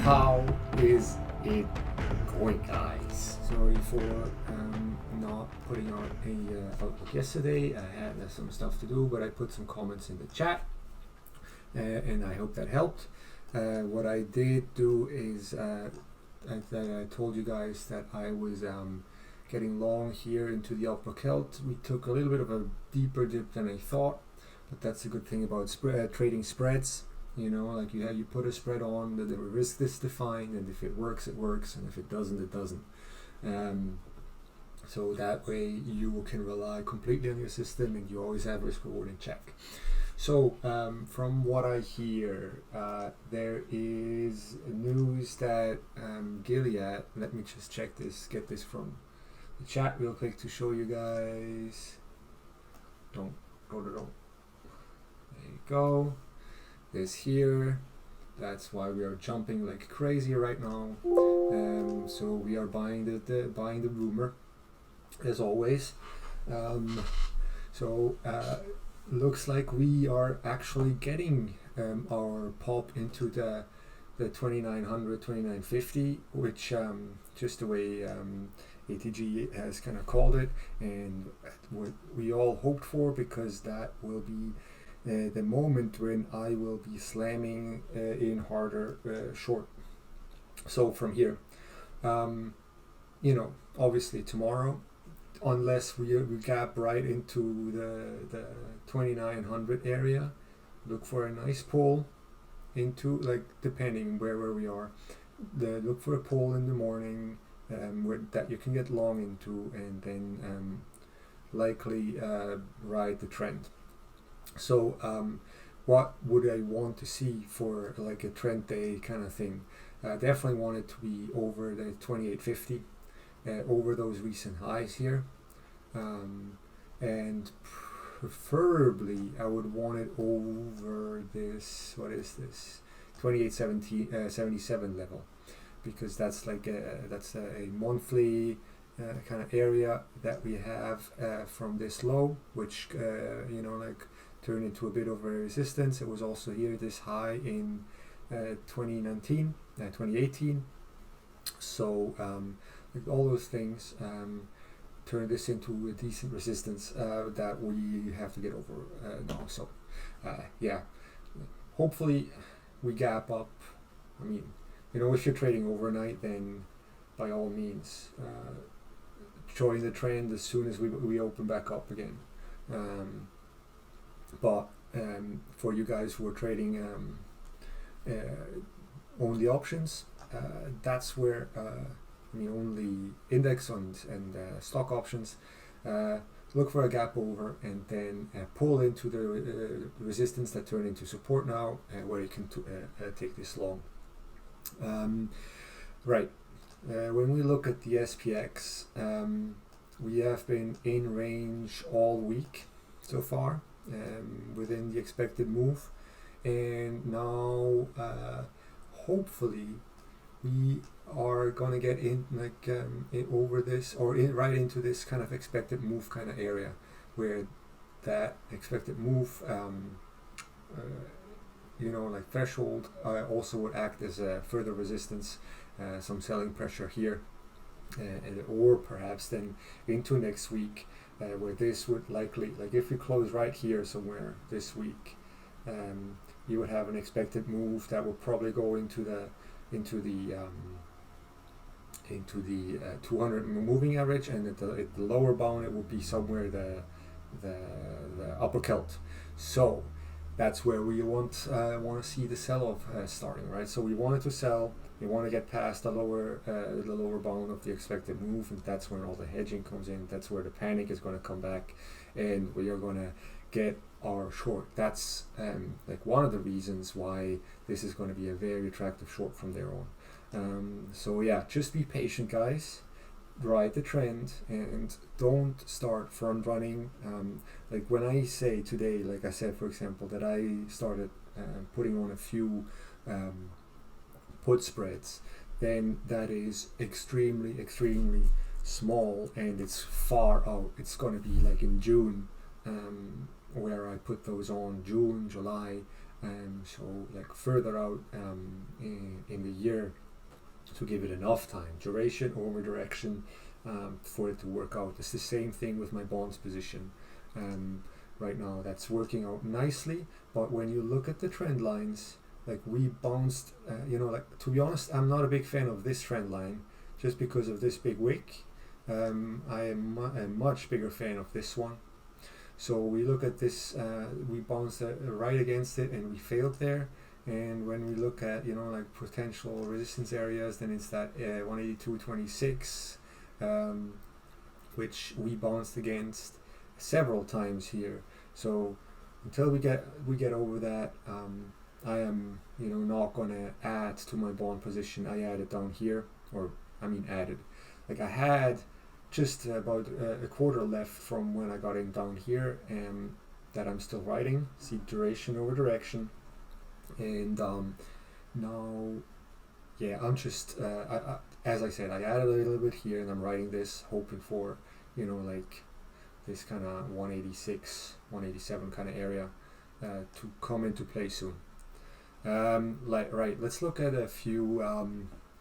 How is it going, guys? Sorry for not putting out a outlook yesterday. I had some stuff to do, but I put some comments in the chat, and I hope that helped. What I did do is I told you guys that I was getting long here into the upper Celt. We took a little bit of a deeper dip than I thought, but that's a good thing about trading spreads. You know, like you put a spread on, the risk is defined, and if it works, it works, and if it doesn't, it doesn't. So that way you can rely completely on your system, and you always have risk reward in check. So from what I hear, there is news that Gilead, let me just check this, get this from the chat real quick to show you guys. Don't. There you go. This here, that's why we are jumping like crazy right now. So we are buying the rumor, as always. Looks like we are actually getting our pop into the 2900, 2950, which just the way ATG has kind of called it, and what we all hoped for, because that will be the moment when I will be slamming in harder short. So from here, you know, obviously tomorrow, unless we gap right into the 2900 area, look for a nice pull into, like, depending where we are, look for a pull in the morning that you can get long into, and then likely ride the trend. So what would I want to see for like a trend day kind of thing? Definitely want it to be over the 2850, over those recent highs here, and preferably I would want it over this, what is this, 2877 level, because that's like a monthly kind of area that we have from this low, which you know, like, turned into a bit of a resistance. It was also here, this high in 2019, 2018. So like all those things turn this into a decent resistance that we have to get over now. So yeah, hopefully we gap up. I mean, you know, if you're trading overnight, then by all means join the trend as soon as we open back up again. But for you guys who are trading only options, that's where I mean, only index and stock options, look for a gap over, and then pull into the resistance that turned into support now, where you can take this long. Right. When we look at the SPX, we have been in range all week so far, within the expected move, and now hopefully we are gonna get in, like over this, or right into this kind of expected move kind of area, where that expected move you know, like threshold also would act as a further resistance, some selling pressure here, or perhaps then into next week, where this would likely, like if we close right here somewhere this week, you would have an expected move that would probably go into the 200 moving average, and at the lower bound it would be somewhere the upper Celt. So that's where we want to see the sell-off starting, right? So we wanted to sell. We want to get past the lower bound of the expected move, and that's when all the hedging comes in. That's where the panic is going to come back, and we are going to get our short. That's like one of the reasons why this is going to be a very attractive short from there on. So yeah, just be patient, guys. Ride the trend and don't start front running. Like when I say today, like I said, for example, that I started putting on a few put spreads, then that is extremely small, and it's far out. It's going to be like in June, where I put those on, June, July, So like further out in the year, to give it enough time, duration over direction, for it to work out. It's the same thing with my bonds position. Right now that's working out nicely, but when you look at the trend lines, like we bounced, like, to be honest, I'm not a big fan of this trend line just because of this big wick. I am a much bigger fan of this one. So we look at this, we bounced right against it and we failed there. And when we look at, like potential resistance areas, then it's that 182.26, which we bounced against several times here. So until we get over that, I am not gonna add to my bond position. I added down here, added. Like I had just about a quarter left from when I got in down here, and that I'm still writing. See, duration over direction. And now, yeah, I'm just as I said, I added a little bit here, and I'm writing this, hoping for like this kind of 186, 187 kind of area to come into play soon. Let's look at a few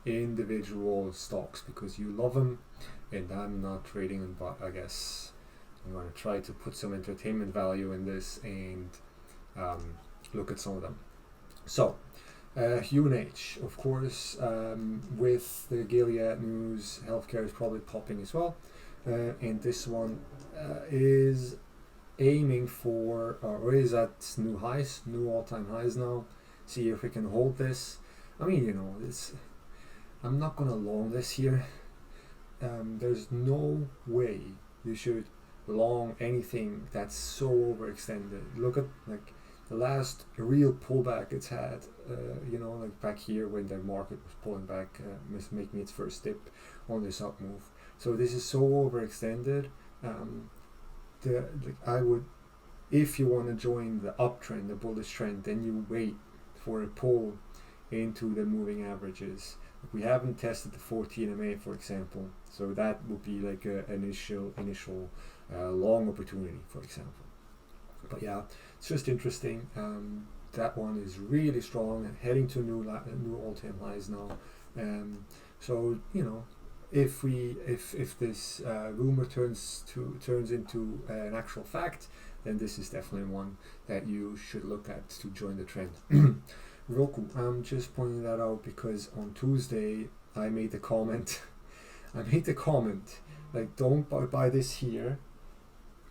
individual stocks, because you love them, and I'm not trading them, but I guess I'm going to try to put some entertainment value in this and look at some of them. So, UNH, of course, with the Gilead news, healthcare is probably popping as well. And this one is aiming for, or is at new highs, new all-time highs now. See if we can hold this. I'm not going to long this here. There's no way you should long anything that's so overextended. Look at like the last real pullback it's had, like back here when the market was pulling back, making its first dip on this up move. So this is so overextended. I would, if you want to join the uptrend, the bullish trend, then you wait for a pull into the moving averages. We haven't tested the 14 MA, for example, so that would be like an initial long opportunity, for example. But yeah, it's just interesting. That one is really strong and heading to new all-time highs now. So if this rumor turns into an actual fact, then this is definitely one that you should look at to join the trend. Roku, I'm just pointing that out because on Tuesday I made the comment. Like, don't buy this here.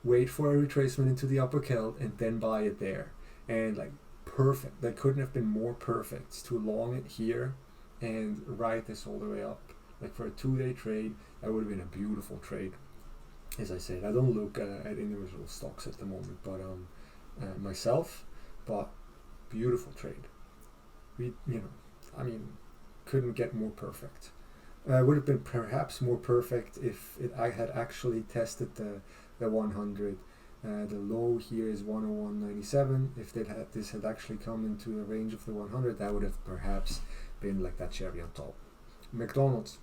Wait for a retracement into the upper Celt and then buy it there. And like, perfect. That couldn't have been more perfect to long it here and ride this all the way up. Like for a 2-day trade, that would have been a beautiful trade. As I said, I don't look at individual stocks at the moment, but beautiful trade. Couldn't get more perfect. Would have been perhaps more perfect if I had actually tested the 100. The low here is 101.97. If this had actually come into the range of the 100, that would have perhaps been like that cherry on top. McDonald's.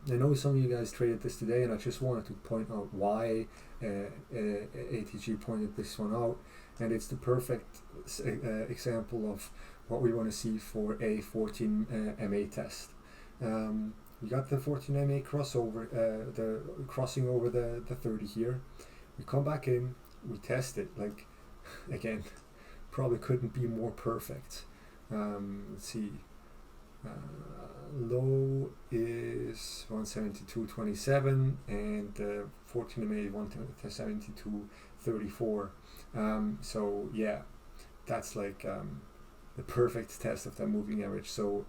I know some of you guys traded this today, and I just wanted to point out why ATG pointed this one out, and it's the perfect example of what we want to see for a 14 MA test. We got the 14 MA crossover, the crossing over the 30 here. We come back in, we test it. Like, again, probably couldn't be more perfect. Let's see. Low is 172.27 and the 14 MA 172.34. So yeah, that's like the perfect test of that moving average. So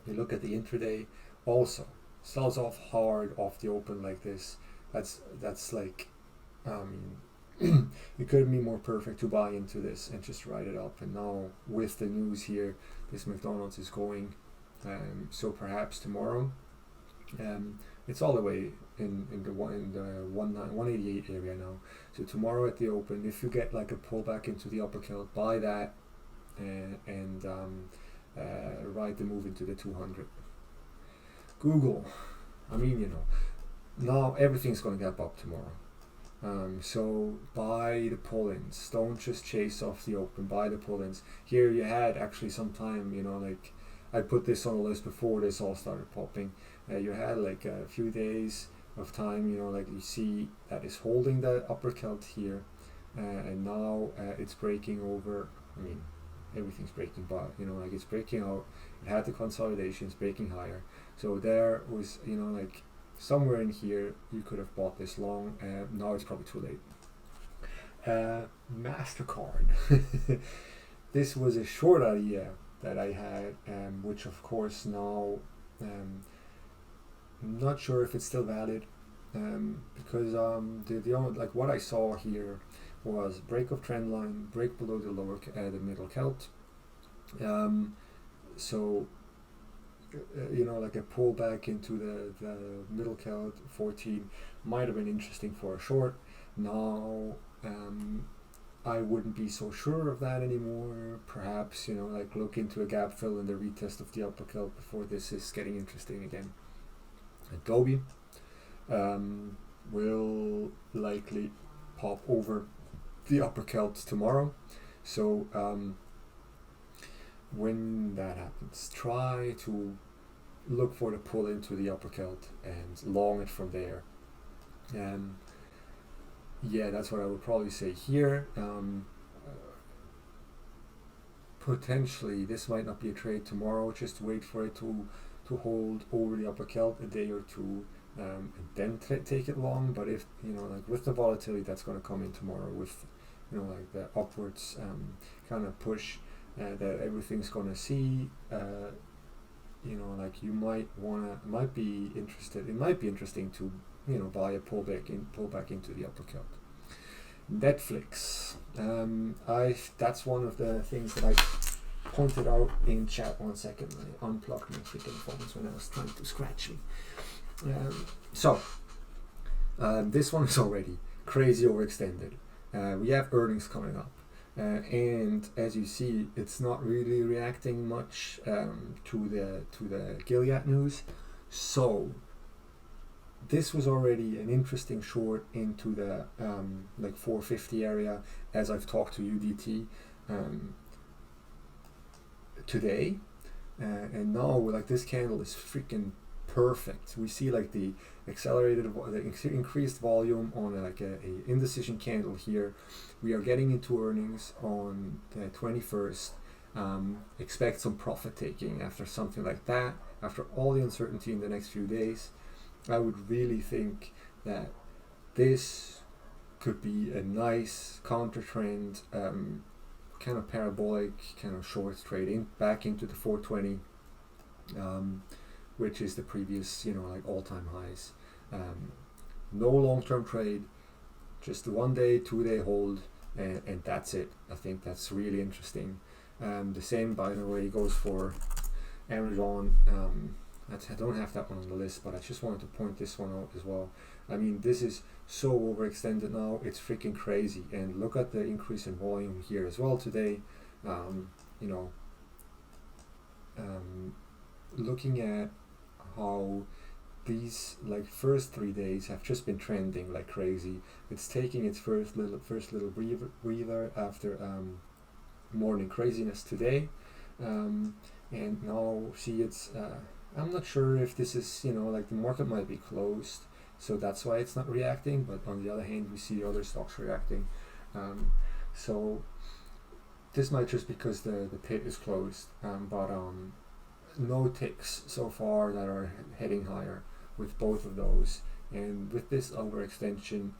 you look at the intraday, also sells off hard off the open like this. That's like it couldn't be more perfect to buy into this and just ride it up. And now with the news here, this McDonald's is going, so perhaps tomorrow, it's all the way in the 188 area now. So tomorrow at the open, if you get like a pullback into the upper Celt, buy that and ride the move into the 200. Google, now everything's going to gap up tomorrow. So buy the pull-ins. Don't just chase off the open. Buy the pull-ins. Here you had actually some time, like I put this on the list before this all started popping. You had like a few days of time, like you see that is holding the upper celt here, and now it's breaking over. I mean, everything's breaking, but like it's breaking out. It had the consolidations breaking higher. So there was, like somewhere in here you could have bought this long. Now it's probably too late. MasterCard. This was a short idea that I had, which of course now I'm not sure if it's still valid, because the only, like what I saw here was break of trend line, break below the the middle celt. So like a pullback into the middle celt 14 might have been interesting for a short. Now I wouldn't be so sure of that anymore. Perhaps like look into a gap fill in the retest of the upper celt before this is getting interesting again. Adobe will likely pop over the upper celt tomorrow. So when that happens, try to look for the pull into the upper celt and long it from there. Yeah, that's what I would probably say here. Potentially this might not be a trade tomorrow. Just wait for it to hold over the upper celt a day or two, and then take it long. But if like with the volatility that's going to come in tomorrow, with like the upwards kind of push that everything's going to see, like you might be interested. It might be interesting to buy a pullback into the upper celt. Netflix. That's one of the things that I pointed out in chat. 1 second, I unplugged my freaking phones when I was trying to scratch me. This one is already crazy overextended. We have earnings coming up, and as you see, it's not really reacting much to the Gilead news. So this was already an interesting short into the like 450 area, as I've talked to UDT today, and now like this candle is freaking perfect. We see like the increased volume on like a indecision candle here. We are getting into earnings on the 21st. Expect some profit taking after something like that, after all the uncertainty in the next few days. I would really think that this could be a nice counter trend, kind of parabolic, kind of short trade back into the 420, which is the previous, like all-time highs. No long-term trade, just 1 day, 2 day hold, and that's it. I think that's really interesting. The same, by the way, goes for Amazon. I don't have that one on the list, but I just wanted to point this one out as well. I mean, this is so overextended now, it's freaking crazy. And look at the increase in volume here as well today. Looking at how these like first 3 days have just been trending like crazy. It's taking its first little breather after morning craziness today, and now see it's I'm not sure if this is like the market might be closed, so that's why it's not reacting, but on the other hand we see other stocks reacting, so this might just because the pit is closed, but no ticks so far that are heading higher with both of those. And with this overextension,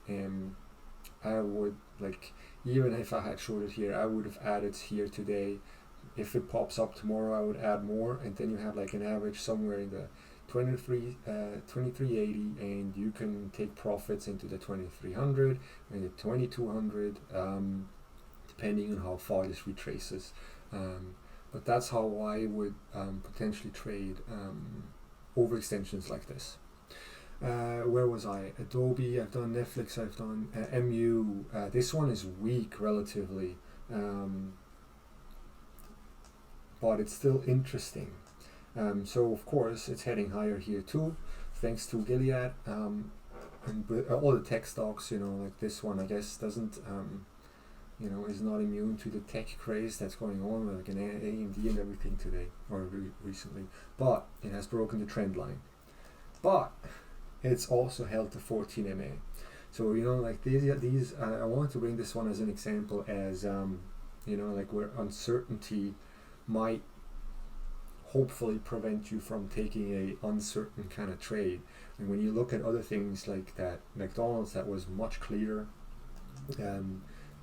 I would, like, even if I had shorted here, I would have added here today. If it pops up tomorrow, I would add more, and then you have like an average somewhere in the 2380, and you can take profits into the 2300 and the 2200, depending on how far this retraces. But that's how I would potentially trade overextensions like this. Where was I? Adobe, I've done Netflix, I've done MU. This one is weak relatively, but it's still interesting. So of course it's heading higher here too, thanks to Gilead. and with all the tech stocks, like this one, I guess doesn't, is not immune to the tech craze that's going on, like an AMD and everything today or recently. But it has broken the trend line. But it's also held to 14 MA. So like these I wanted to bring this one as an example, as like where uncertainty might hopefully prevent you from taking a uncertain kind of trade. And when you look at other things like that McDonald's, that was much clearer.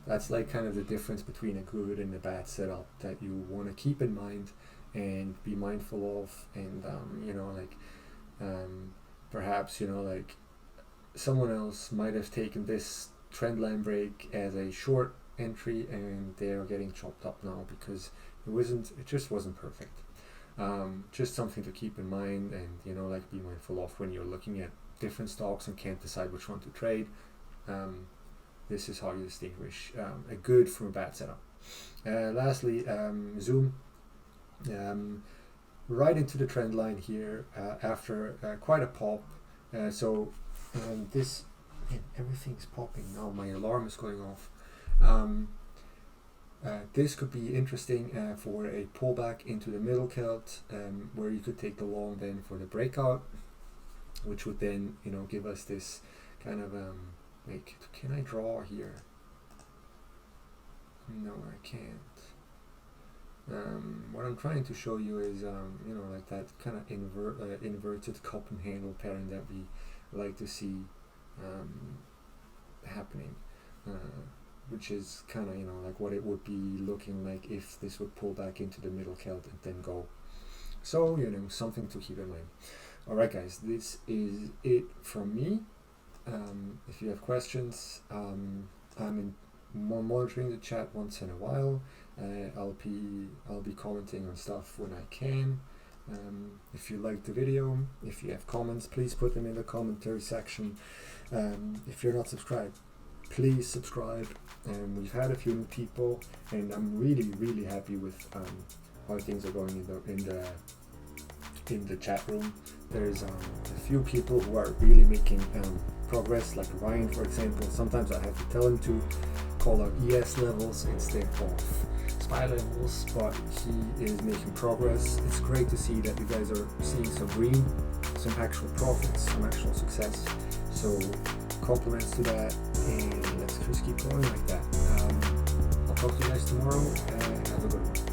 That's like kind of the difference between a good and a bad setup that you want to keep in mind and be mindful of. And perhaps like someone else might have taken this trend line break as a short entry, and they are getting chopped up now because it just wasn't perfect. Just something to keep in mind, and like be mindful of when you're looking at different stocks and can't decide which one to trade. This is how you distinguish a good from a bad setup. Lastly, Zoom, right into the trend line here after quite a pop. This, everything's popping now. My alarm is going off. This could be interesting for a pullback into the middle celt, where you could take the long then for the breakout, which would then give us this kind of can I draw here? No, I can't. What I'm trying to show you is like that kind of inverted cup and handle pattern that we like to see happening, which is kind of like what it would be looking like if this would pull back into the middle celt and then go. So something to keep in mind. Alright guys, this is it from me. If you have questions, I'm monitoring the chat once in a while. I'll be commenting on stuff when I can. If you like the video, if you have comments, please put them in the commentary section. If you're not subscribed, please subscribe. We've had a few new people, and I'm really happy with how things are going in the chat room. There's a few people who are really making progress, like Ryan, for example. Sometimes I have to tell him to call out ES levels instead of SPY levels, but he is making progress. It's great to see that you guys are seeing some green, some actual profits, some actual success. So compliments to that, and let's just keep going like that. I'll talk to you guys tomorrow, and have a good one.